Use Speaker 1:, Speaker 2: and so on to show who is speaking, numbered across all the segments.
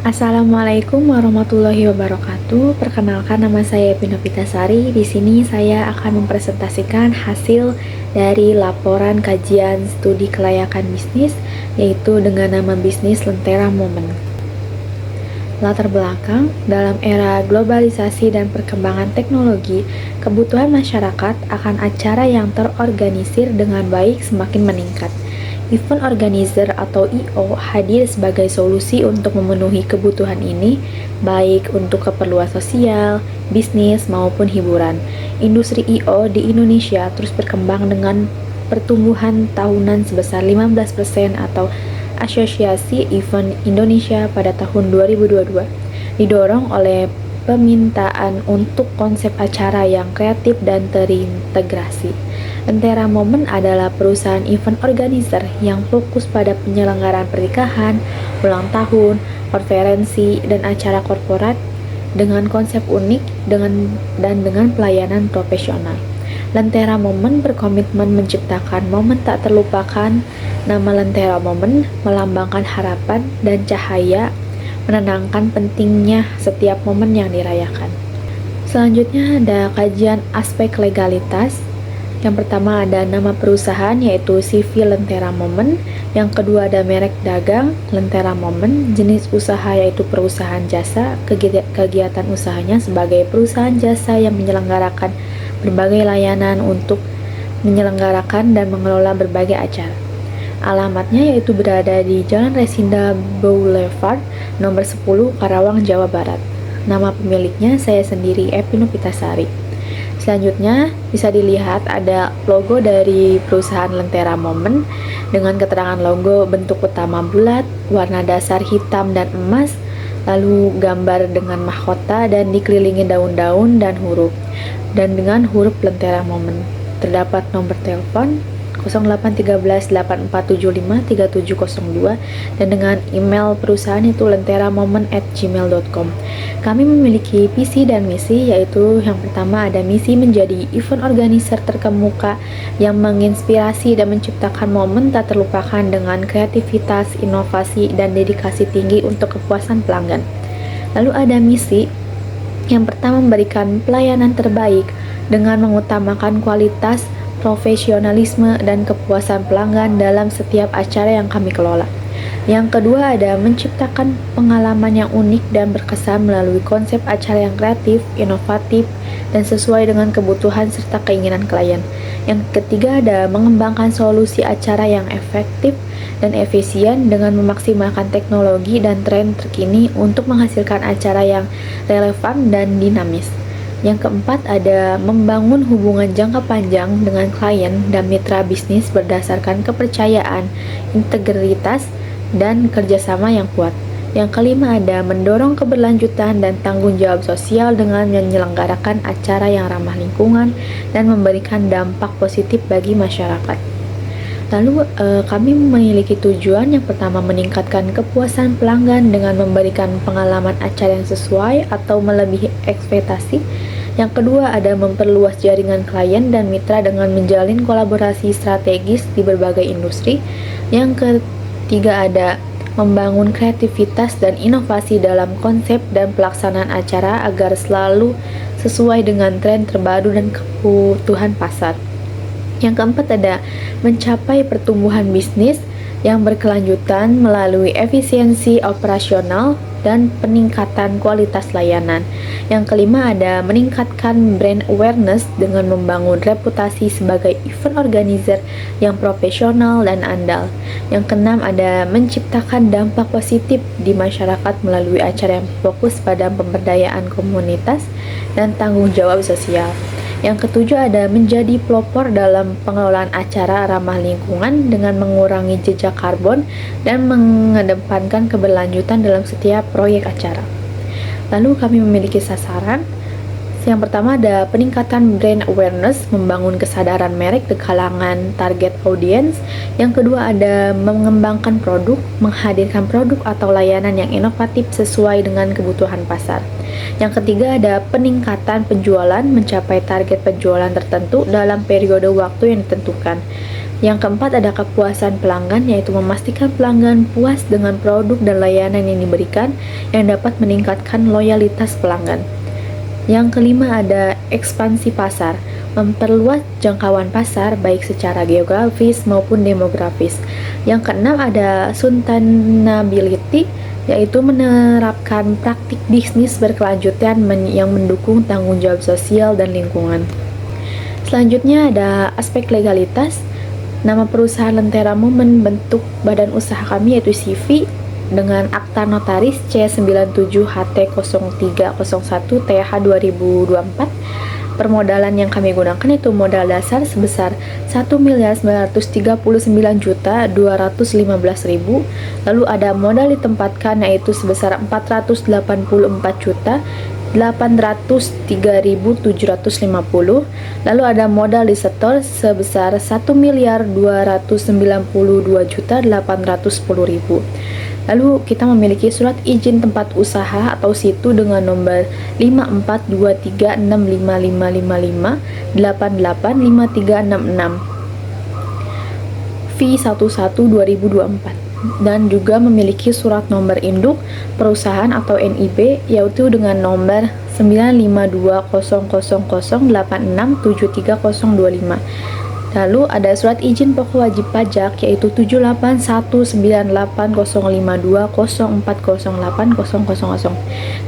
Speaker 1: Assalamualaikum warahmatullahi wabarakatuh. Perkenalkan, nama saya Epy Novitasari. Di sini saya akan mempresentasikan hasil dari laporan kajian studi kelayakan bisnis, yaitu dengan nama bisnis Lentera Momen. Latar belakang, dalam era globalisasi dan perkembangan teknologi, kebutuhan masyarakat akan acara yang terorganisir dengan baik semakin meningkat. Event organizer atau I.O. hadir sebagai solusi untuk memenuhi kebutuhan ini, baik untuk keperluan sosial, bisnis, maupun hiburan. Industri I.O. di Indonesia terus berkembang dengan pertumbuhan tahunan sebesar 15% atau Asosiasi Event Indonesia pada tahun 2022, didorong oleh permintaan untuk konsep acara yang kreatif dan terintegrasi. Lentera Momen adalah perusahaan event organizer yang fokus pada penyelenggaraan pernikahan, ulang tahun, konferensi, dan acara korporat dengan konsep unik dan dengan pelayanan profesional. Lentera Momen berkomitmen menciptakan momen tak terlupakan. Nama Lentera Momen melambangkan harapan dan cahaya, menenangkan pentingnya setiap momen yang dirayakan. Selanjutnya ada kajian aspek legalitas. Yang pertama ada nama perusahaan, yaitu CV Lentera Momen. Yang kedua ada merek dagang Lentera Momen, jenis usaha yaitu perusahaan jasa, kegiatan usahanya sebagai perusahaan jasa yang menyelenggarakan berbagai layanan untuk menyelenggarakan dan mengelola berbagai acara. Alamatnya yaitu berada di Jalan Resinda Boulevard nomor 10 Karawang, Jawa Barat. Nama pemiliknya saya sendiri, Epy Novitasari. Selanjutnya bisa dilihat ada logo dari perusahaan Lentera Momen dengan keterangan logo bentuk utama bulat, warna dasar hitam dan emas, lalu gambar dengan mahkota dan dikelilingi daun-daun dan huruf, dan dengan huruf Lentera Momen. Terdapat nomor telepon 081384753702 dan dengan email perusahaan itu lenteramomen@gmail.com. Kami memiliki visi dan misi, yaitu yang pertama ada misi menjadi event organizer terkemuka yang menginspirasi dan menciptakan momen tak terlupakan dengan kreativitas, inovasi, dan dedikasi tinggi untuk kepuasan pelanggan. Lalu ada misi yang pertama memberikan pelayanan terbaik dengan mengutamakan kualitas, profesionalisme, dan kepuasan pelanggan dalam setiap acara yang kami kelola. Yang kedua ada menciptakan pengalaman yang unik dan berkesan melalui konsep acara yang kreatif, inovatif, dan sesuai dengan kebutuhan serta keinginan klien. Yang ketiga ada mengembangkan solusi acara yang efektif dan efisien dengan memaksimalkan teknologi dan tren terkini untuk menghasilkan acara yang relevan dan dinamis. Yang keempat ada membangun hubungan jangka panjang dengan klien dan mitra bisnis berdasarkan kepercayaan, integritas, dan kerjasama yang kuat. Yang kelima ada mendorong keberlanjutan dan tanggung jawab sosial dengan menyelenggarakan acara yang ramah lingkungan dan memberikan dampak positif bagi masyarakat. Lalu kami memiliki tujuan yang pertama meningkatkan kepuasan pelanggan dengan memberikan pengalaman acara yang sesuai atau melebihi ekspektasi. Yang kedua ada memperluas jaringan klien dan mitra dengan menjalin kolaborasi strategis di berbagai industri. Yang ketiga ada membangun kreativitas dan inovasi dalam konsep dan pelaksanaan acara agar selalu sesuai dengan tren terbaru dan kebutuhan pasar. Yang keempat ada mencapai pertumbuhan bisnis yang berkelanjutan melalui efisiensi operasional dan peningkatan kualitas layanan. Yang kelima ada meningkatkan brand awareness dengan membangun reputasi sebagai event organizer yang profesional dan andal. Yang keenam ada menciptakan dampak positif di masyarakat melalui acara yang fokus pada pemberdayaan komunitas dan tanggung jawab sosial. Yang ketujuh ada menjadi pelopor dalam pengelolaan acara ramah lingkungan dengan mengurangi jejak karbon dan mengedepankan keberlanjutan dalam setiap proyek acara. Lalu kami memiliki sasaran. Yang pertama ada peningkatan brand awareness, membangun kesadaran merek di kalangan target audience. Yang kedua ada mengembangkan produk, menghadirkan produk atau layanan yang inovatif sesuai dengan kebutuhan pasar. Yang ketiga ada peningkatan penjualan, mencapai target penjualan tertentu dalam periode waktu yang ditentukan. Yang keempat ada kepuasan pelanggan, yaitu memastikan pelanggan puas dengan produk dan layanan yang diberikan yang dapat meningkatkan loyalitas pelanggan. Yang kelima ada ekspansi pasar, memperluas jangkauan pasar baik secara geografis maupun demografis. Yang keenam ada sustainability, yaitu menerapkan praktik bisnis berkelanjutan yang mendukung tanggung jawab sosial dan lingkungan. Selanjutnya ada aspek legalitas. Nama perusahaan Lentera Moment, bentuk badan usaha kami yaitu CV dengan akta notaris C97HT0301 TH 2024. Permodalan yang kami gunakan itu modal dasar sebesar 1.939.215.000. Lalu ada modal ditempatkan yaitu sebesar 484.803.750. Lalu ada modal disetor sebesar 1.292.810.000. Lalu kita memiliki surat izin tempat usaha atau situ dengan nomor 54236555588536 V11 2024, dan juga memiliki surat nomor induk perusahaan atau NIB yaitu dengan nomor 9520008673025. Lalu ada surat izin pokok wajib pajak yaitu 7819802040800.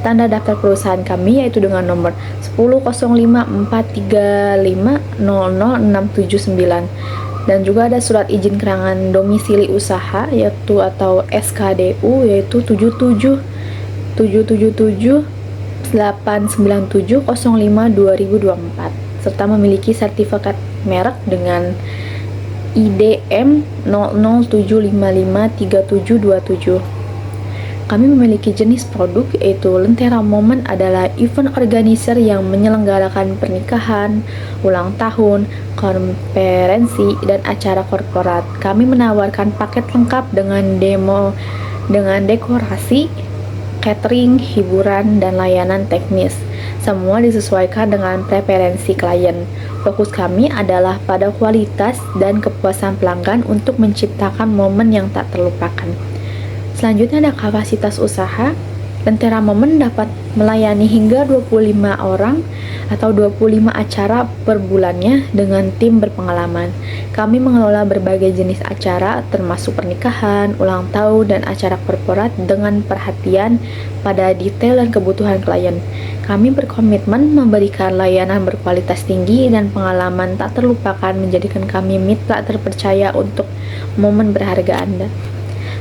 Speaker 1: Tanda daftar perusahaan kami yaitu dengan nomor 10.05.435.00679. Dan juga ada surat izin keterangan domisili usaha yaitu atau SKDU yaitu 77.897.05.2024, serta memiliki sertifikat merek dengan IDM 0075537727. Kami memiliki jenis produk yaitu Lentera Moment adalah event organizer yang menyelenggarakan pernikahan, ulang tahun, konferensi, dan acara korporat. Kami menawarkan paket lengkap dengan dekorasi, catering, hiburan, dan layanan teknis. Semua disesuaikan dengan preferensi klien. Fokus kami adalah pada kualitas dan kepuasan pelanggan untuk menciptakan momen yang tak terlupakan. Selanjutnya ada kapasitas usaha. Lentera Moment dapat melayani hingga 25 orang atau 25 acara per bulannya dengan tim berpengalaman. Kami mengelola berbagai jenis acara termasuk pernikahan, ulang tahun, dan acara korporat dengan perhatian pada detail dan kebutuhan klien. Kami berkomitmen memberikan layanan berkualitas tinggi dan pengalaman tak terlupakan menjadikan kami mitra terpercaya untuk momen berharga Anda.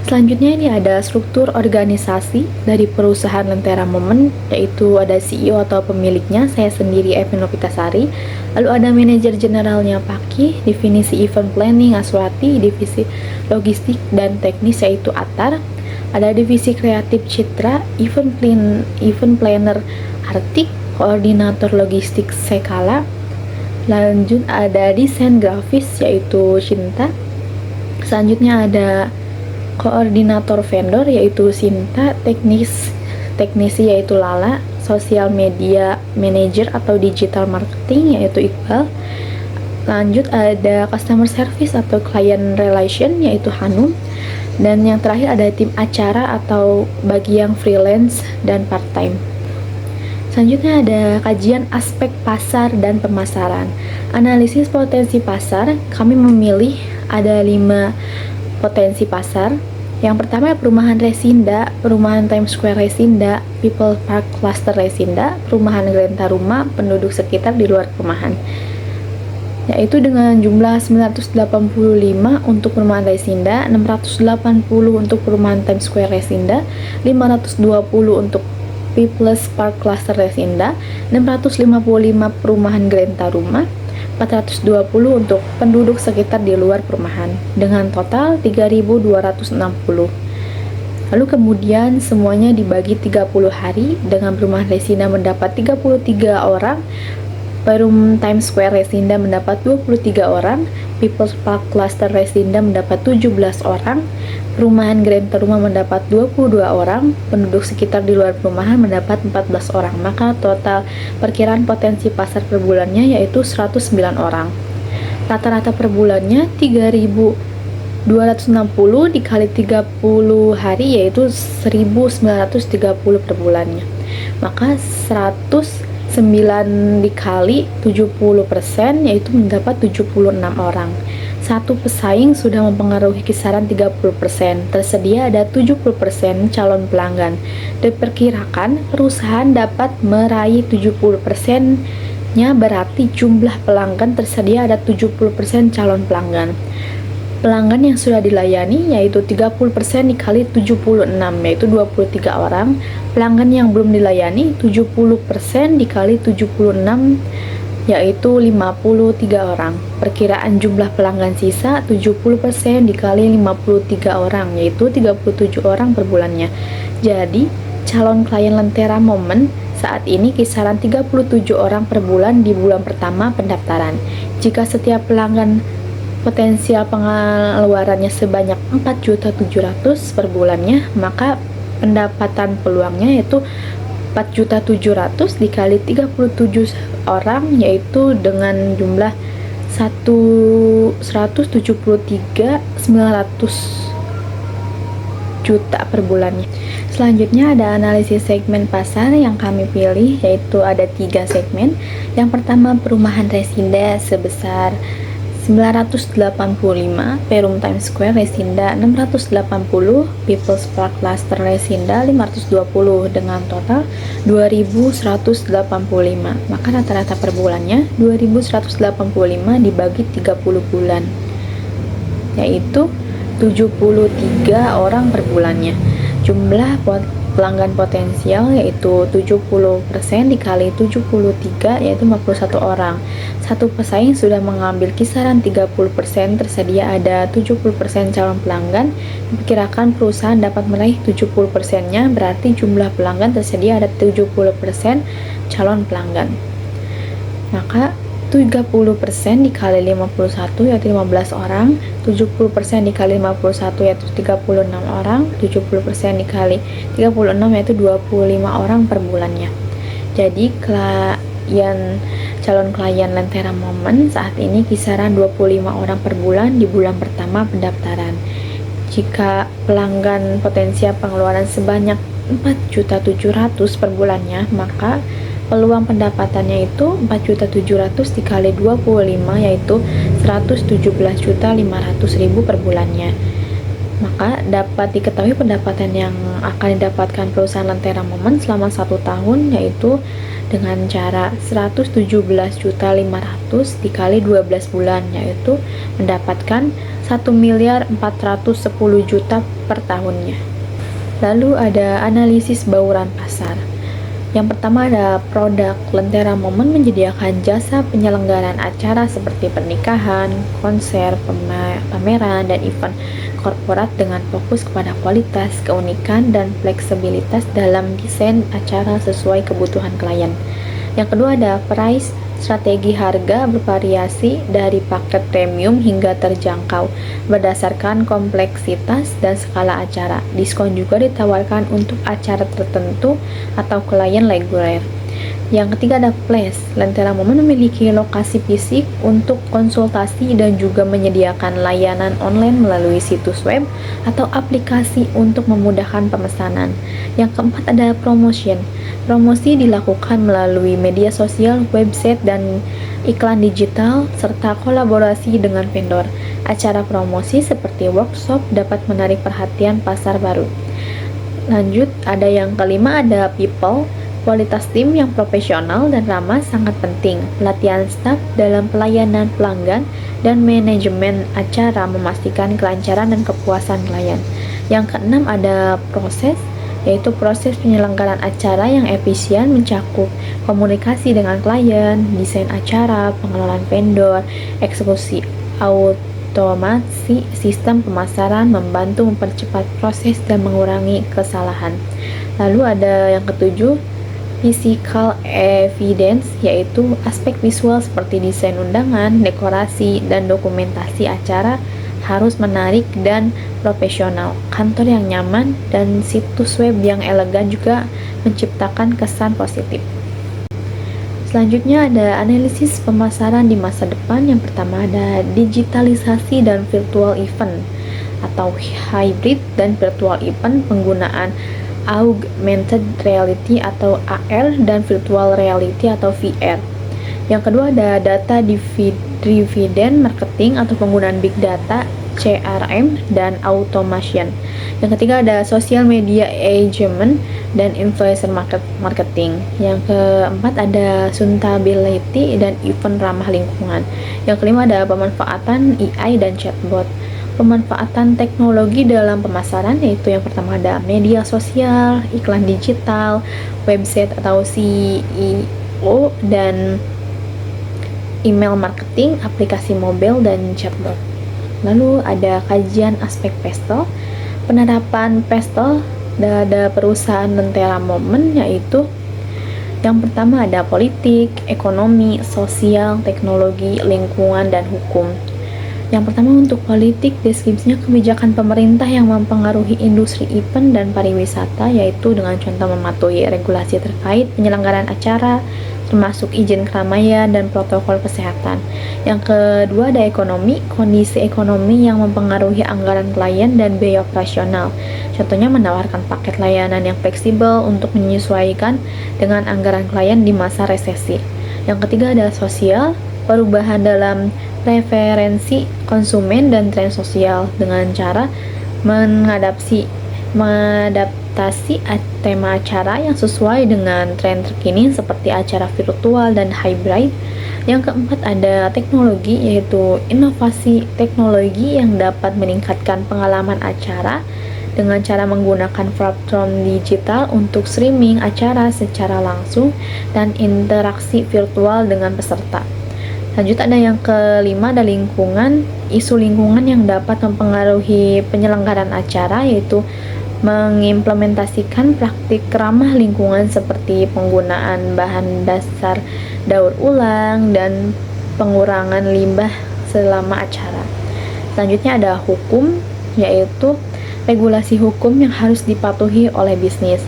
Speaker 1: Selanjutnya ini ada struktur organisasi dari perusahaan Lentera Moment, yaitu ada CEO atau pemiliknya, saya sendiri Evi Novitasari. Lalu ada manajer generalnya Paki, divisi event planning Aswati, divisi logistik dan teknis yaitu Atar. Ada divisi kreatif Citra, event planner Artik, koordinator logistik Sekala. Lanjut ada desain grafis yaitu Cinta. Selanjutnya ada koordinator vendor yaitu Sinta, teknisi yaitu Lala, sosial media manager atau digital marketing yaitu Iqbal. Lanjut ada customer service atau client relation yaitu Hanum. Dan yang terakhir ada tim acara atau bagi yang freelance dan part time. Selanjutnya ada kajian aspek pasar dan pemasaran. Analisis potensi pasar, kami memilih ada 5 potensi pasar. Yang pertama perumahan Resinda, perumahan Times Square Resinda, People Park Cluster Resinda, perumahan Grand Taruma, penduduk sekitar di luar perumahan. Yaitu dengan jumlah 985 untuk perumahan Resinda, 680 untuk perumahan Times Square Resinda, 520 untuk People's Park Cluster Resinda, 655 perumahan Grand Taruma, 420 untuk penduduk sekitar di luar perumahan, dengan total 3.260. Lalu kemudian semuanya dibagi 30 hari, dengan perumahan Resinda mendapat 33 orang, perumahan Times Square Resinda mendapat 23 orang, People's Park Cluster Resinda mendapat 17 orang, perumahan Grand Taruma mendapat 22 orang, penduduk sekitar di luar perumahan mendapat 14 orang. Maka total perkiraan potensi pasar per bulannya yaitu 109 orang. Rata-rata per bulannya 3.260 dikali 30 hari yaitu 1.930 per bulannya. Maka 109 dikali 70% yaitu mendapat 76 orang. Satu pesaing sudah mempengaruhi kisaran 30%. Tersedia ada 70% calon pelanggan. Diperkirakan perusahaan dapat meraih 70%-nya, berarti jumlah pelanggan tersedia ada 70% calon pelanggan. Pelanggan yang sudah dilayani yaitu 30% dikali 76 yaitu 23 orang. Pelanggan yang belum dilayani 70% dikali 76 yaitu 53 orang. Perkiraan jumlah pelanggan sisa 70% dikali 53 orang yaitu 37 orang per bulannya. Jadi calon klien Lentera Momen saat ini kisaran 37 orang per bulan di bulan pertama pendaftaran. Jika setiap pelanggan potensial pengeluarannya sebanyak 4.700.000 per bulannya, maka pendapatan peluangnya yaitu 4.700.000 dikali 37 orang yaitu dengan jumlah 173.900 juta per bulannya. Selanjutnya ada analisis segmen pasar yang kami pilih, yaitu ada 3 segmen. Yang pertama perumahan Resinda sebesar 985, Perum Times Square Resinda 680, People's Park Cluster Resinda 520 dengan total 2.185. Maka rata-rata per bulannya 2.185 dibagi 30 bulan yaitu 73 orang per bulannya. Jumlah pelanggan potensial yaitu 70% dikali 73 yaitu 51 orang. Satu pesaing sudah mengambil kisaran 30%, tersedia ada 70% calon pelanggan. Diperkirakan perusahaan dapat meraih 70%-nya, berarti jumlah pelanggan tersedia ada 70% calon pelanggan. Maka 30% dikali 51 yaitu 15 orang, 70% dikali 51 yaitu 36 orang, 70% dikali 36 yaitu 25 orang per bulannya. Jadi calon klien Lentera Momen saat ini kisaran 25 orang per bulan di bulan pertama pendaftaran. Jika pelanggan potensial pengeluaran sebanyak 4.700.000 per bulannya, maka peluang pendapatannya itu 4.700.000 dikali 25 yaitu 117.500.000 per bulannya. Maka dapat diketahui pendapatan yang akan didapatkan perusahaan Lentera Momen selama 1 tahun yaitu dengan cara 117.500.000 dikali 12 bulan yaitu mendapatkan 1.410.000.000 per tahunnya. Lalu ada analisis bauran pasar. Yang pertama ada produk. Lentera Momen menyediakan jasa penyelenggaraan acara seperti pernikahan, konser, pameran, dan event korporat dengan fokus kepada kualitas, keunikan, dan fleksibilitas dalam desain acara sesuai kebutuhan klien. Yang kedua ada price. Strategi harga bervariasi dari paket premium hingga terjangkau berdasarkan kompleksitas dan skala acara. Diskon juga ditawarkan untuk acara tertentu atau klien reguler. Yang ketiga ada place. Lentera Momen memiliki lokasi fisik untuk konsultasi dan juga menyediakan layanan online melalui situs web atau aplikasi untuk memudahkan pemesanan. Yang keempat ada promotion. Promosi dilakukan melalui media sosial, website, dan iklan digital, serta kolaborasi dengan vendor. Acara promosi seperti workshop dapat menarik perhatian pasar baru. Lanjut, ada yang kelima ada people. Kualitas tim yang profesional dan ramah sangat penting. Pelatihan staf dalam pelayanan pelanggan dan manajemen acara memastikan kelancaran dan kepuasan klien. Yang keenam ada proses, yaitu proses penyelenggaraan acara yang efisien mencakup komunikasi dengan klien, desain acara, pengelolaan vendor, eksekusi otomasi sistem pemasaran, membantu mempercepat proses dan mengurangi kesalahan. Lalu ada yang ketujuh, physical evidence, yaitu aspek visual seperti desain undangan, dekorasi, dan dokumentasi acara harus menarik dan profesional. Kantor yang nyaman dan situs web yang elegan juga menciptakan kesan positif. Selanjutnya ada analisis pemasaran di masa depan. Yang pertama ada digitalisasi dan virtual event atau hybrid dan virtual event, penggunaan augmented reality atau AR dan virtual reality atau VR. Yang kedua ada data driven marketing atau penggunaan big data, CRM dan automation. Yang ketiga ada social media engagement dan influencer marketing. Yang keempat ada sustainability dan event ramah lingkungan. Yang kelima ada pemanfaatan AI dan chatbot. Pemanfaatan teknologi dalam pemasaran yaitu yang pertama ada media sosial, iklan digital, website atau SEO, dan email marketing, aplikasi mobile, dan chatbot. Lalu ada kajian aspek PESTEL. Penerapan PESTEL ada perusahaan Lentera Momen, yaitu yang pertama ada politik, ekonomi, sosial, teknologi, lingkungan, dan hukum. Yang pertama untuk politik, deskripsinya kebijakan pemerintah yang mempengaruhi industri event dan pariwisata, yaitu dengan contoh mematuhi regulasi terkait penyelenggaraan acara, termasuk izin keramaian dan protokol kesehatan. Yang kedua ada ekonomi, kondisi ekonomi yang mempengaruhi anggaran klien dan biaya operasional. Contohnya menawarkan paket layanan yang fleksibel untuk menyesuaikan dengan anggaran klien di masa resesi. Yang ketiga ada sosial, perubahan dalam preferensi konsumen dan tren sosial dengan cara mengadaptasi tema acara yang sesuai dengan tren terkini seperti acara virtual dan hybrid. Yang keempat ada teknologi, yaitu inovasi teknologi yang dapat meningkatkan pengalaman acara dengan cara menggunakan platform digital untuk streaming acara secara langsung dan interaksi virtual dengan peserta. Lanjut ada yang kelima ada lingkungan, isu lingkungan yang dapat mempengaruhi penyelenggaraan acara, yaitu mengimplementasikan praktik ramah lingkungan seperti penggunaan bahan dasar daur ulang dan pengurangan limbah selama acara. Selanjutnya ada hukum, yaitu regulasi hukum yang harus dipatuhi oleh bisnis,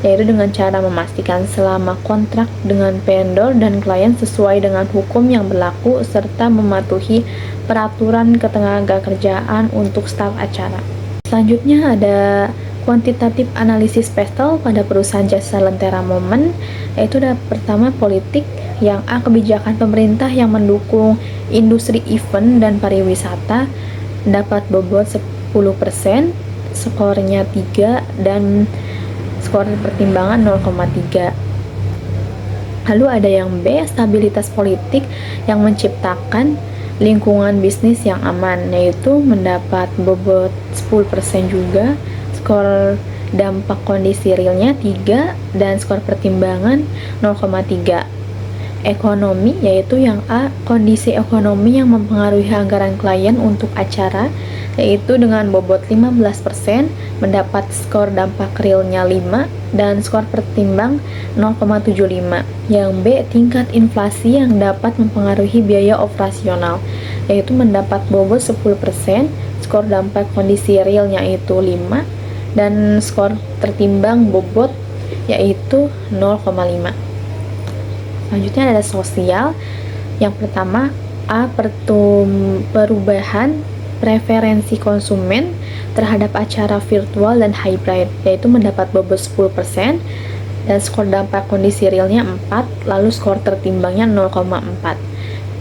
Speaker 1: yaitu dengan cara memastikan selama kontrak dengan vendor dan klien sesuai dengan hukum yang berlaku serta mematuhi peraturan ketenagakerjaan untuk staf acara. Selanjutnya ada kuantitatif analisis PESTEL pada perusahaan jasa Lentera Momen, yaitu ada pertama politik, yang A kebijakan pemerintah yang mendukung industri event dan pariwisata dapat bobot 10%, skornya 3 dan skor pertimbangan 0,3. Lalu ada yang B, stabilitas politik yang menciptakan lingkungan bisnis yang aman, yaitu mendapat bobot 10% juga, skor dampak kondisi realnya 3 dan skor pertimbangan 0,3. Ekonomi, yaitu yang A, kondisi ekonomi yang mempengaruhi anggaran klien untuk acara, yaitu dengan bobot 15%, mendapat skor dampak realnya 5 dan skor pertimbang 0,75. Yang B, tingkat inflasi yang dapat mempengaruhi biaya operasional, yaitu mendapat bobot 10%, skor dampak kondisi realnya itu 5 dan skor tertimbang bobot yaitu 0,5. Selanjutnya ada sosial. Yang pertama A, perubahan preferensi konsumen terhadap acara virtual dan hybrid, yaitu mendapat bobot 10% dan skor dampak kondisi realnya 4, lalu skor tertimbangnya 0,4.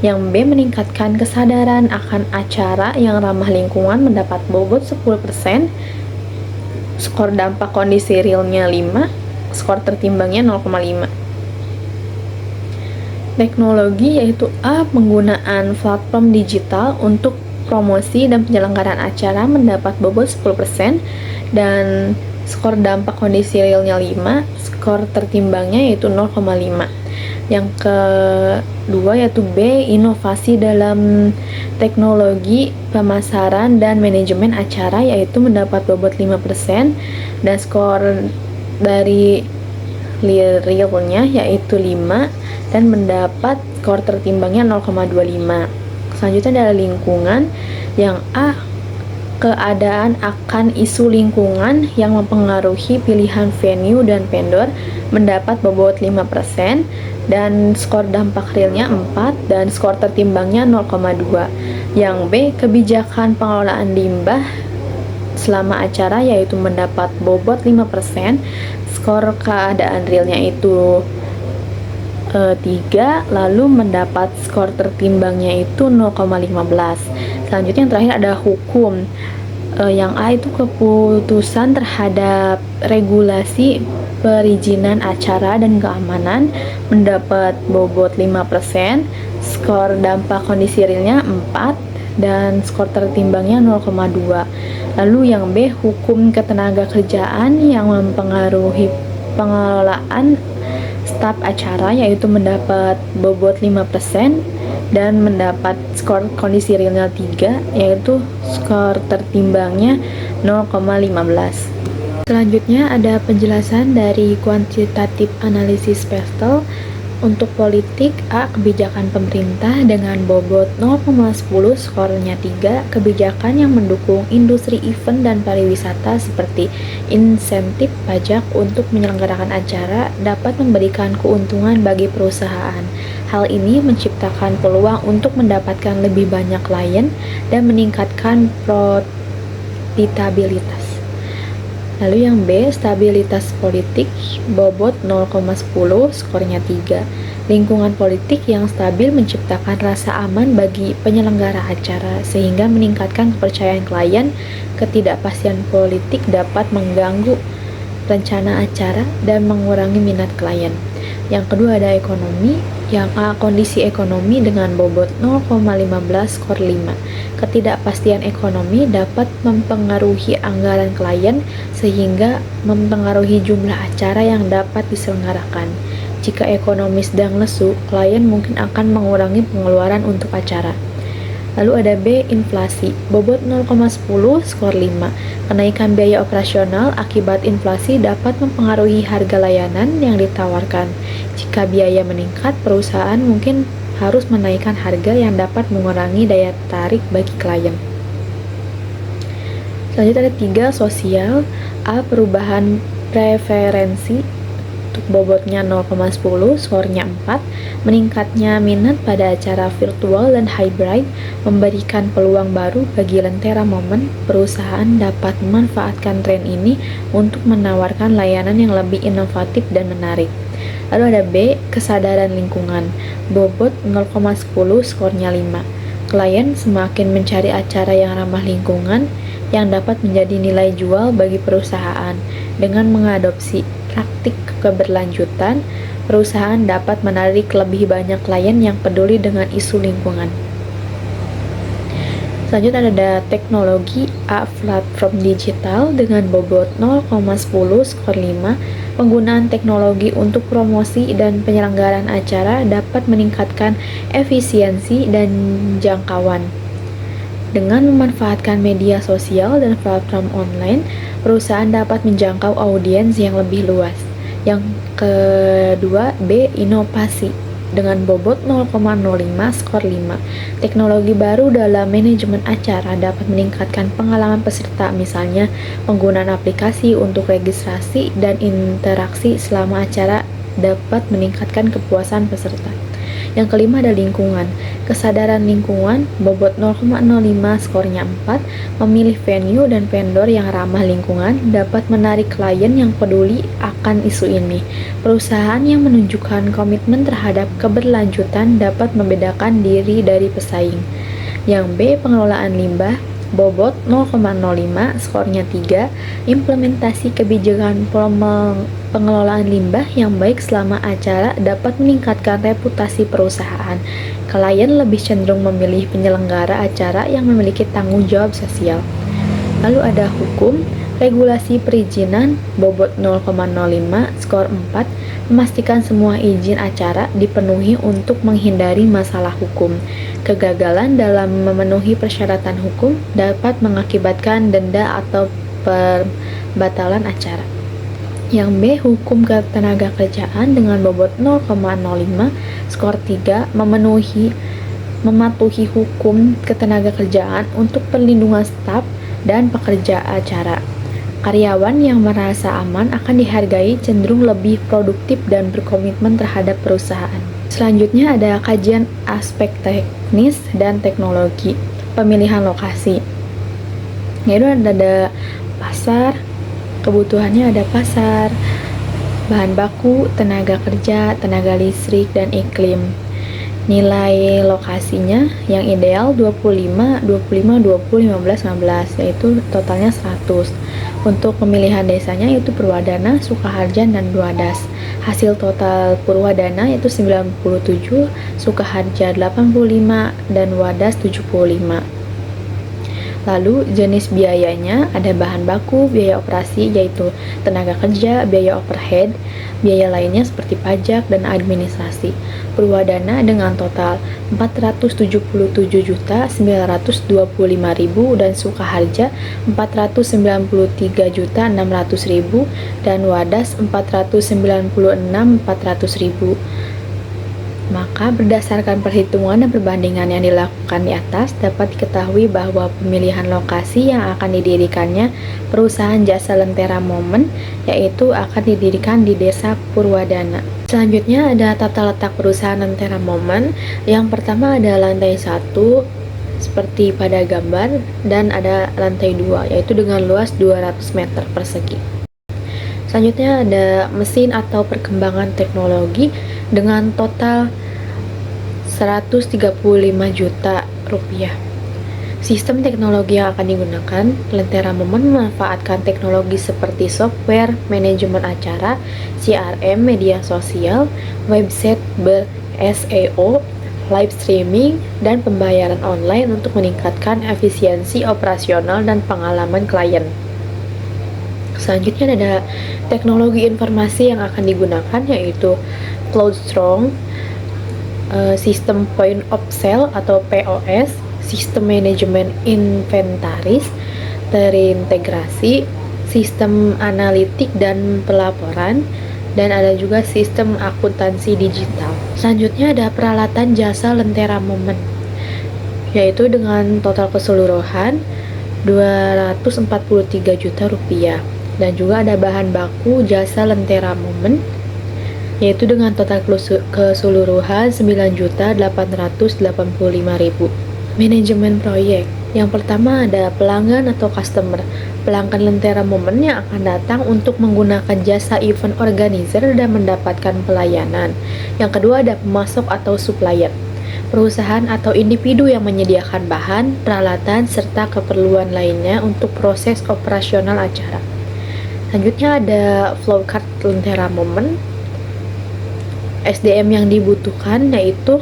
Speaker 1: Yang B, meningkatkan kesadaran akan acara yang ramah lingkungan, mendapat bobot 10%, skor dampak kondisi realnya 5, skor tertimbangnya 0,5. Teknologi, yaitu A, penggunaan platform digital untuk promosi dan penyelenggaraan acara, mendapat bobot 10% dan skor dampak kondisi realnya 5, skor tertimbangnya yaitu 0,5. Yang kedua yaitu B, inovasi dalam teknologi pemasaran dan manajemen acara, yaitu mendapat bobot 5% dan skor dari realnya yaitu 5 dan mendapat skor tertimbangnya 0,25. Selanjutnya adalah lingkungan. Yang A, keadaan akan isu lingkungan yang mempengaruhi pilihan venue dan vendor, mendapat bobot 5% dan skor dampak realnya 4 dan skor tertimbangnya 0,2. Yang B, kebijakan pengelolaan limbah selama acara yaitu mendapat bobot 5%, skor keadaan realnya itu 3, lalu mendapat skor tertimbangnya itu 0,15. Selanjutnya yang terakhir ada hukum. Yang A itu keputusan terhadap regulasi perizinan acara dan keamanan mendapat bobot 5%, skor dampak kondisi realnya 4 dan skor tertimbangnya 0,2. Lalu yang B, hukum ketenaga kerjaan yang mempengaruhi pengelolaan staf acara yaitu mendapat bobot 5% dan mendapat skor kondisi realnya 3 yaitu skor tertimbangnya 0,15. Selanjutnya ada penjelasan dari kuantitatif analisis Pestel. Untuk politik, A, kebijakan pemerintah dengan bobot 0,10, skornya 3, kebijakan yang mendukung industri event dan pariwisata seperti insentif pajak untuk menyelenggarakan acara dapat memberikan keuntungan bagi perusahaan. Hal ini menciptakan peluang untuk mendapatkan lebih banyak klien dan meningkatkan profitabilitas. Lalu yang B, stabilitas politik, bobot 0,10, skornya 3. Lingkungan politik yang stabil menciptakan rasa aman bagi penyelenggara acara, sehingga meningkatkan kepercayaan klien. Ketidakpastian politik dapat mengganggu rencana acara dan mengurangi minat klien. Yang kedua ada ekonomi. Yang A, kondisi ekonomi dengan bobot 0,15, skor 5. Ketidakpastian ekonomi dapat mempengaruhi anggaran klien sehingga mempengaruhi jumlah acara yang dapat diselenggarakan. Jika ekonomi sedang lesu, klien mungkin akan mengurangi pengeluaran untuk acara. Lalu ada B, inflasi, bobot 0,10, skor 5. Kenaikan biaya operasional akibat inflasi dapat mempengaruhi harga layanan yang ditawarkan. Jika biaya meningkat, perusahaan mungkin harus menaikkan harga yang dapat mengurangi daya tarik bagi klien. Selanjutnya ada 3, sosial. A, perubahan preferensi, untuk bobotnya 0,10, skornya 4. Meningkatnya minat pada acara virtual dan hybrid memberikan peluang baru bagi Lentera Momen. Perusahaan dapat memanfaatkan tren ini untuk menawarkan layanan yang lebih inovatif dan menarik. Lalu ada B, kesadaran lingkungan, bobot 0,10, skornya 5. Klien semakin mencari acara yang ramah lingkungan yang dapat menjadi nilai jual bagi perusahaan. Dengan mengadopsi praktik keberlanjutan, perusahaan dapat menarik lebih banyak klien yang peduli dengan isu lingkungan. Selanjutnya ada teknologi. A, platform digital dengan bobot 0,10, skor 5. Penggunaan teknologi untuk promosi dan penyelenggaraan acara dapat meningkatkan efisiensi dan jangkauan. Dengan memanfaatkan media sosial dan platform online, perusahaan dapat menjangkau audiens yang lebih luas. Yang kedua, B, inovasi dengan bobot 0,05, skor 5. Teknologi baru dalam manajemen acara dapat meningkatkan pengalaman peserta, misalnya penggunaan aplikasi untuk registrasi dan interaksi selama acara dapat meningkatkan kepuasan peserta. Yang kelima ada lingkungan. Kesadaran lingkungan, bobot 0,05, skornya 4. Memilih venue dan vendor yang ramah lingkungan dapat menarik klien yang peduli akan isu ini. Perusahaan yang menunjukkan komitmen terhadap keberlanjutan dapat membedakan diri dari pesaing. Yang B, pengelolaan limbah, bobot 0,05, skornya 3. Implementasi kebijakan pengelolaan limbah yang baik selama acara dapat meningkatkan reputasi perusahaan. Klien lebih cenderung memilih penyelenggara acara yang memiliki tanggung jawab sosial. Lalu ada hukum, regulasi perizinan, bobot 0,05, skor 4. Memastikan semua izin acara dipenuhi untuk menghindari masalah hukum. Kegagalan dalam memenuhi persyaratan hukum dapat mengakibatkan denda atau pembatalan acara. Yang B, hukum ketenaga kerjaan dengan bobot 0,05, skor 3. Mematuhi hukum ketenaga kerjaan untuk perlindungan staf dan pekerja acara. Karyawan yang merasa aman akan dihargai cenderung lebih produktif dan berkomitmen terhadap perusahaan. Selanjutnya ada kajian aspek teknis dan teknologi. Pemilihan lokasi. Yaitu ada pasar, kebutuhannya ada pasar, bahan baku, tenaga kerja, tenaga listrik, dan iklim. Nilai lokasinya yang ideal 25, 25, 20, 15, 15, yaitu totalnya 100. Untuk pemilihan desanya yaitu Purwadana, Sukaharja, dan Duadas. Hasil total Purwadana yaitu 97, Sukaharja 85, dan Wadas 75. Lalu jenis biayanya ada bahan baku, biaya operasi yaitu tenaga kerja, biaya overhead, biaya lainnya seperti pajak dan administrasi. Purwadana dengan total 477.925.000 dan Sukaharja 493.600.000 dan Wadas 496.400.000. Maka berdasarkan perhitungan dan perbandingan yang dilakukan di atas, dapat diketahui bahwa pemilihan lokasi yang akan didirikannya perusahaan jasa Lentera Momen, yaitu akan didirikan di Desa Purwadana. Selanjutnya ada tata letak perusahaan Lentera Momen. Yang pertama ada lantai 1, seperti pada gambar, dan ada lantai 2, yaitu dengan luas 200 meter persegi. Selanjutnya ada mesin atau perkembangan teknologi dengan total 135 juta rupiah. Sistem teknologi yang akan digunakan, Lentera Momen memanfaatkan teknologi seperti software, manajemen acara, CRM, media sosial, website ber-SEO, live streaming, dan pembayaran online untuk meningkatkan efisiensi operasional dan pengalaman klien. Selanjutnya ada teknologi informasi yang akan digunakan yaitu CloudStrong, sistem Point of Sale atau POS, sistem manajemen inventaris terintegrasi, sistem analitik dan pelaporan, dan ada juga sistem akuntansi digital. Selanjutnya ada peralatan jasa Lentera Momen, yaitu dengan total keseluruhan 243 juta rupiah. Dan juga ada bahan baku jasa Lentera Momen, yaitu dengan total keseluruhan 9.885.000. Manajemen proyek. Yang pertama ada pelanggan atau customer. Pelanggan Lentera Momen yang akan datang untuk menggunakan jasa event organizer dan mendapatkan pelayanan. Yang kedua ada pemasok atau supplier. Perusahaan atau individu yang menyediakan bahan, peralatan, serta keperluan lainnya untuk proses operasional acara. Selanjutnya ada flowchart Lentera Momen. SDM yang dibutuhkan yaitu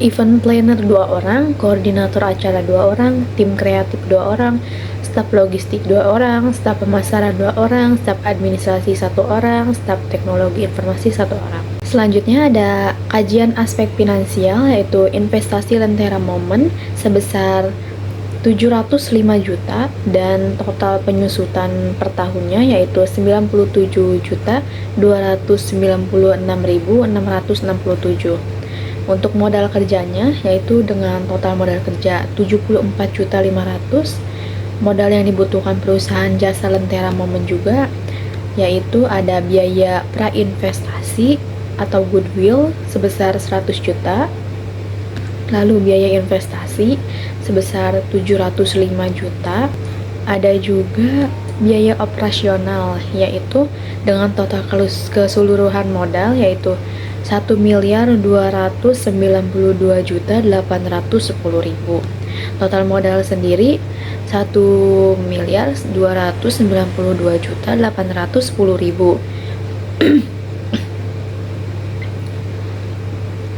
Speaker 1: event planner 2 orang, koordinator acara 2 orang, tim kreatif 2 orang, staf logistik 2 orang, staf pemasaran 2 orang, staf administrasi 1 orang, staf teknologi informasi 1 orang. Selanjutnya ada kajian aspek finansial yaitu investasi Lentera Momen sebesar 705 juta dan total penyusutan per tahunnya yaitu 97.296.667. Untuk modal kerjanya yaitu dengan total modal kerja 74.500. Modal yang dibutuhkan perusahaan jasa Lentera Momen juga yaitu ada biaya prainvestasi atau goodwill sebesar 100 juta. Lalu biaya investasi sebesar 705 juta. Ada juga biaya operasional yaitu dengan total keseluruhan modal yaitu 1.292.810.000. Total modal sendiri 1.292.810.000.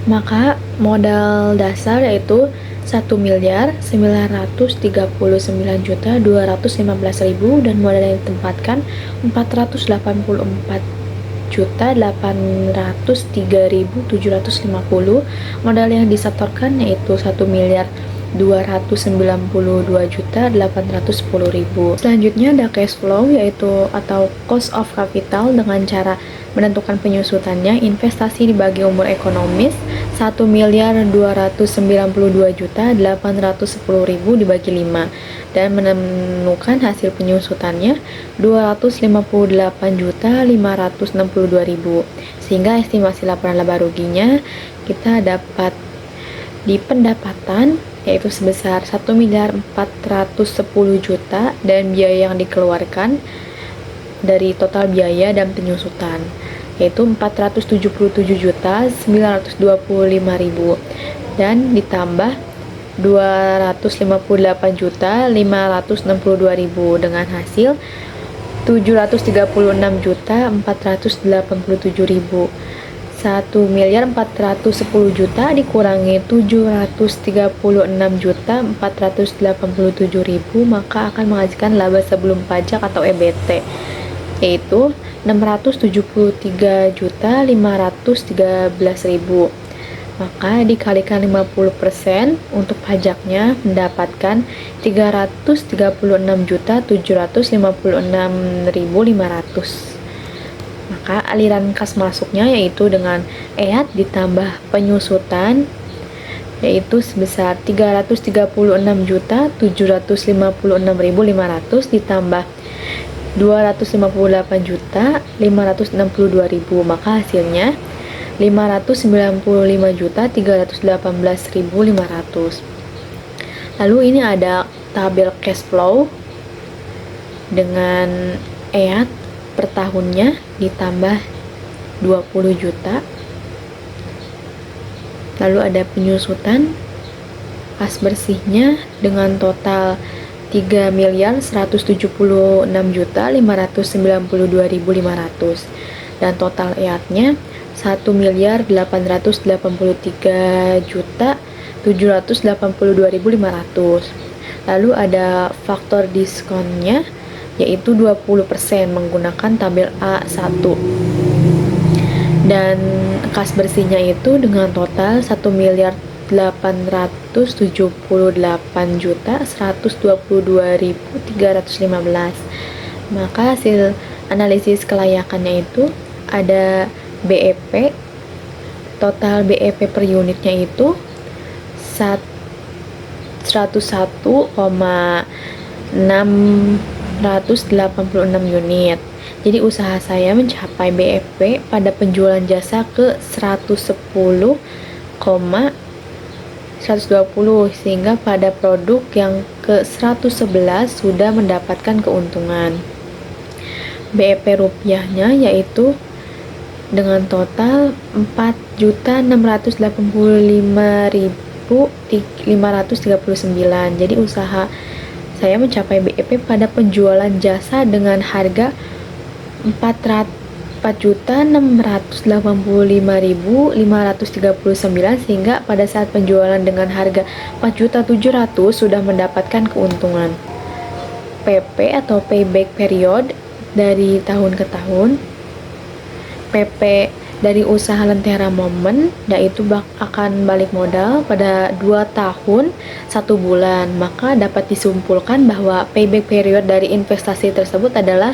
Speaker 1: Maka modal dasar yaitu 1.939.215.000 dan modal yang ditempatkan 484.803.750. Modal yang disetorkan yaitu 1.292.810.000 292.810.000. Selanjutnya ada cash flow, yaitu atau cost of capital dengan cara menentukan penyusutannya. Investasi dibagi umur ekonomis 1.292.810.000 dibagi 5 dan menemukan hasil penyusutannya 258.562.000. Sehingga estimasi laporan laba ruginya kita dapat di pendapatan yaitu sebesar 1.410.000.000 dan biaya yang dikeluarkan dari total biaya dan penyusutan yaitu 477.925.000 dan ditambah 258.562.000 dengan hasil 736.487.000. 1.410.000.000 dikurangi 736.487.000 maka akan menghasilkan laba sebelum pajak atau EBT yaitu 673.513.000. Maka dikalikan 50% untuk pajaknya mendapatkan 336.756.500. Maka aliran kas masuknya yaitu dengan EAT ditambah penyusutan yaitu sebesar 336.756.500 ditambah 258.562.000 maka hasilnya 595.318.500. Lalu ini ada tabel cash flow dengan EAT per tahunnya ditambah 20 juta. Lalu ada penyusutan kas bersihnya dengan total 3.176.592.500 dan total EAT-nya 1.882.782.500. Lalu ada faktor diskonnya yaitu 20% menggunakan tabel A1 dan kas bersihnya itu dengan total 1.878.122.315. Maka hasil analisis kelayakannya itu ada BEP, total BEP per unitnya itu 101,686 unit. Jadi usaha saya mencapai BEP pada penjualan jasa ke 110,120 sehingga pada produk yang ke 111 sudah mendapatkan keuntungan. BEP rupiahnya yaitu dengan total 4.685.539. Jadi usaha saya mencapai BEP pada penjualan jasa dengan harga 4.685.539 sehingga pada saat penjualan dengan harga 4.700.000 sudah mendapatkan keuntungan. PP atau payback period dari tahun ke tahun. PP dari usaha Lentera Momen yaitu akan balik modal pada 2 tahun 1 bulan. Maka dapat disimpulkan bahwa payback period dari investasi tersebut adalah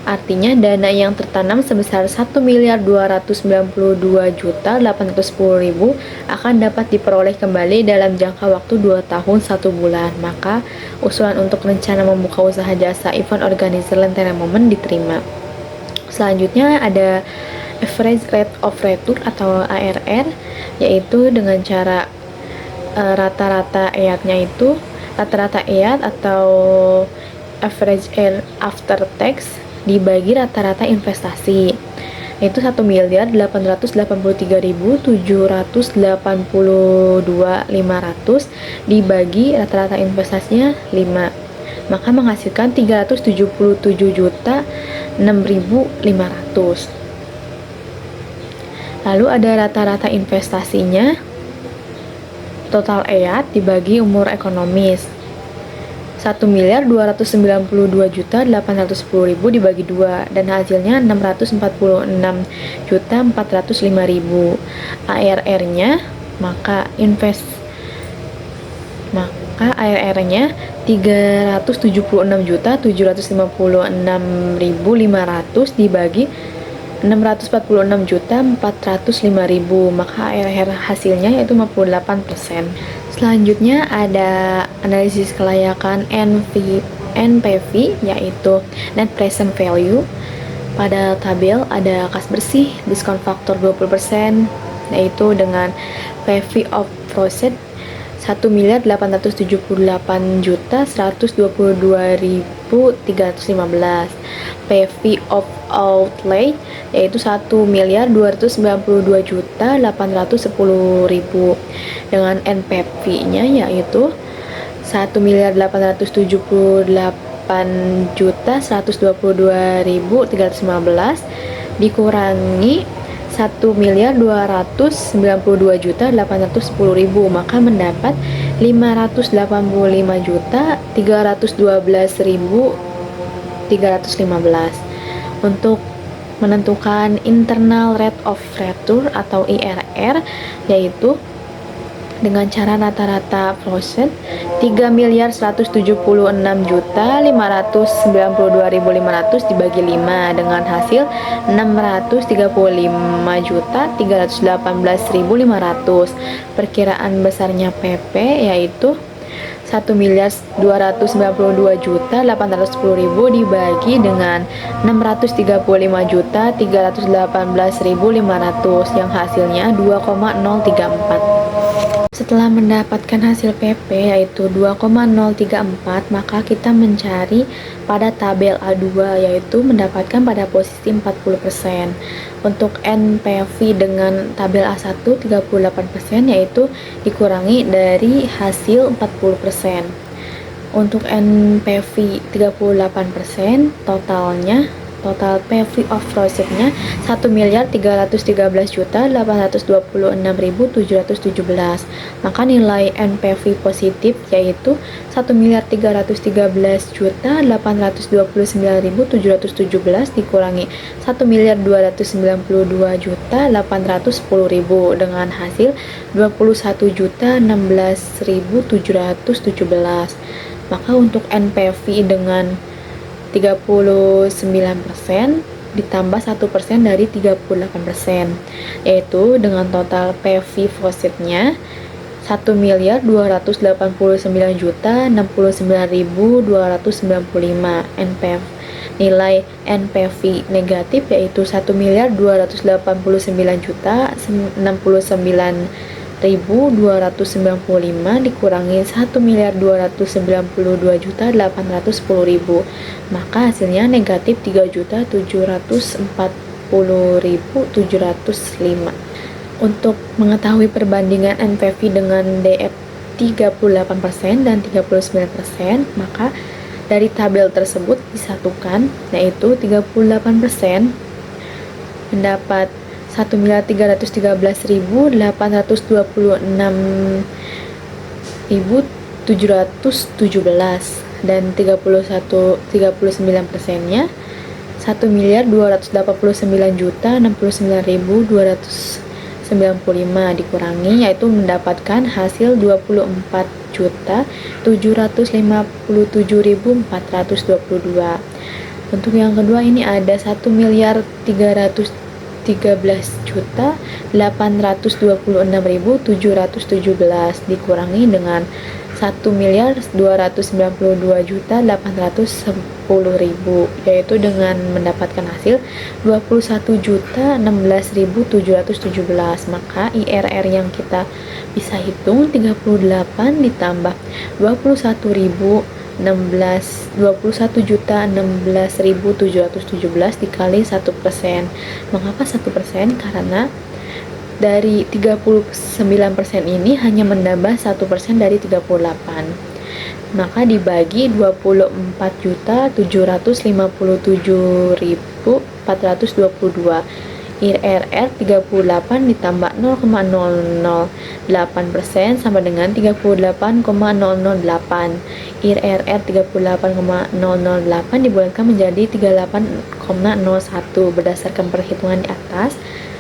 Speaker 1: artinya dana yang tertanam sebesar 1.292.810.000 akan dapat diperoleh kembali dalam jangka waktu 2 tahun 1 bulan. Maka usulan untuk rencana membuka usaha jasa event organizer Lentera Momen diterima. Selanjutnya ada average rate of return atau ARR yaitu dengan cara rata-rata EAT-nya itu rata-rata EAT atau average earn after tax dibagi rata-rata investasi yaitu 1.883.782.500 dibagi rata-rata investasinya 5 maka menghasilkan 377.006.500. Lalu ada rata-rata investasinya total EAT dibagi umur ekonomis 1.292.810.000 dibagi 2 dan hasilnya 646.405.000. ARR-nya maka Maka ARR-nya 376.756.405.000 dibagi 646.405.000, maka ARR hasilnya yaitu 58%. Selanjutnya ada analisis kelayakan NPV, yaitu Net Present Value. Pada tabel ada kas bersih, diskon faktor 20%, yaitu dengan PV of Proceed 1.870.122.315, PV of Outlay yaitu 1.292.810.000, dengan NPV-nya yaitu 1.878.122.315 dikurangi 1.292.810.000, maka mendapat 585.312.315. Untuk menentukan internal rate of return atau IRR, yaitu dengan cara rata-rata prosen 3.176.592.500 dibagi 5 dengan hasil 635.318.500. Perkiraan besarnya PP yaitu 1.292.810.000 dibagi dengan 635.318.500 yang hasilnya 2,034. Setelah mendapatkan hasil PP yaitu 2,034, maka kita mencari pada tabel A2 yaitu mendapatkan pada posisi 40%. Untuk NPV dengan tabel A1 38%, yaitu dikurangi dari hasil 40%. Untuk NPV 38%, total PV of Proceed-nya 1.313.826.717, maka nilai NPV positif yaitu 1.313.829.717 dikurangi 1.292.810.000 dengan hasil 21.016.717. Maka untuk NPV dengan 39% ditambah 1% dari 38%, yaitu dengan total PV Proceed-nya 1.269.069.295 NPV. Nilai NPV negatif yaitu 1.289.295 dikurangi 1.292.810.000, maka hasilnya negatif 3.740.705. Untuk mengetahui perbandingan NPV dengan DF 38% dan 39%, maka dari tabel tersebut disatukan, yaitu 38% mendapat 1.326.717 dan 39%-nya 1.289.069.295 dikurangi, yaitu mendapatkan hasil 24.757.422. Untuk yang kedua ini ada 1.313.826.717 dikurangi dengan 1.292.810.000, yaitu dengan mendapatkan hasil 21.016.717, maka IRR yang kita bisa hitung 38 ditambah 21.016.717 dikali 1%. Mengapa 1%? Karena dari 39% ini hanya menambah 1% dari 38. Maka dibagi 24.757.422. IRR 38 ditambah 0,008% sama dengan 38,008. IRR 38,008 dibulatkan menjadi 38,01. itu. Berdasarkan perhitungan di atas,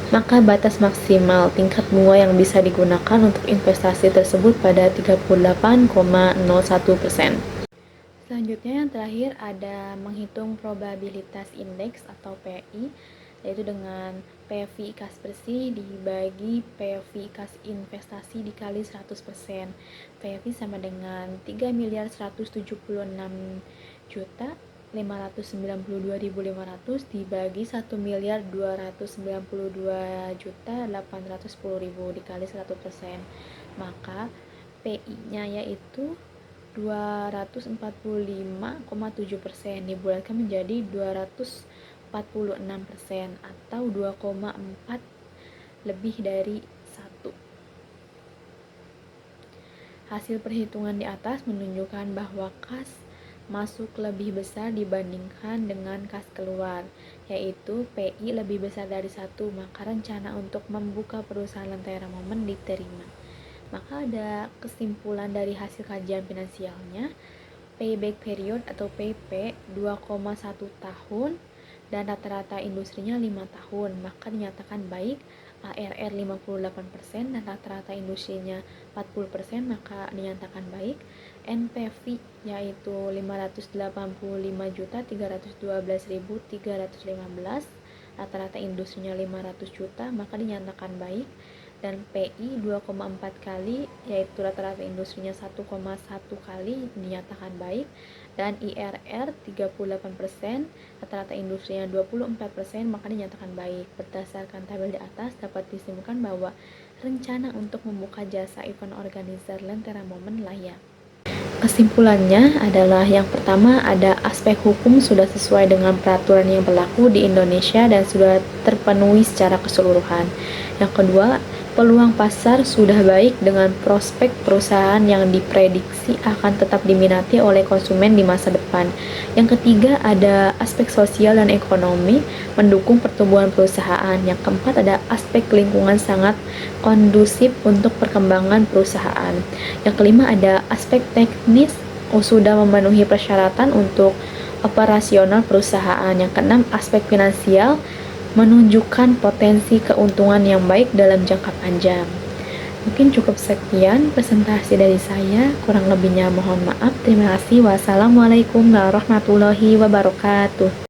Speaker 1: maka batas maksimal tingkat bunga yang bisa digunakan untuk investasi tersebut pada 38,01%. Selanjutnya yang terakhir ada menghitung probabilitas indeks atau PI, yaitu dengan PV kas bersih dibagi PV kas investasi dikali 100%. PV sama dengan 3.176.592.500 dibagi 1.292.810.000 dikali 100%. Maka PI-nya yaitu 245,7%, dibulatkan menjadi 246% atau 2,4 lebih dari 1. Hasil perhitungan di atas menunjukkan bahwa kas masuk lebih besar dibandingkan dengan kas keluar, yaitu PI lebih besar dari 1, maka rencana untuk membuka perusahaan Lentera Momen diterima. Maka ada kesimpulan dari hasil kajian finansialnya, payback period atau PP 2,1 tahun dan rata-rata industrinya 5 tahun, maka dinyatakan baik. ARR 58% dan rata-rata industrinya 40%, maka dinyatakan baik. NPV yaitu 585.312.315, rata-rata industrinya 500 juta, maka dinyatakan baik. Dan PI 2,4 kali, yaitu rata-rata industrinya 1,1 kali, dinyatakan baik. Dan IRR 38%, rata-rata industrinya 24%, maka dinyatakan baik. Berdasarkan tabel di atas dapat disimpulkan bahwa rencana untuk membuka jasa event organizer Lentera Momen layak. Kesimpulannya adalah yang pertama, ada aspek hukum sudah sesuai dengan peraturan yang berlaku di Indonesia dan sudah terpenuhi secara keseluruhan. Yang kedua, peluang pasar sudah baik dengan prospek perusahaan yang diprediksi akan tetap diminati oleh konsumen di masa depan. Yang ketiga, ada aspek sosial dan ekonomi mendukung pertumbuhan perusahaan. Yang keempat, ada aspek lingkungan sangat kondusif untuk perkembangan perusahaan. Yang kelima, ada aspek teknis sudah memenuhi persyaratan untuk operasional perusahaan. Yang keenam, aspek finansial menunjukkan potensi keuntungan yang baik dalam jangka panjang. Mungkin cukup sekian presentasi dari saya, kurang lebihnya mohon maaf. Terima kasih. Wassalamualaikum warahmatullahi wabarakatuh.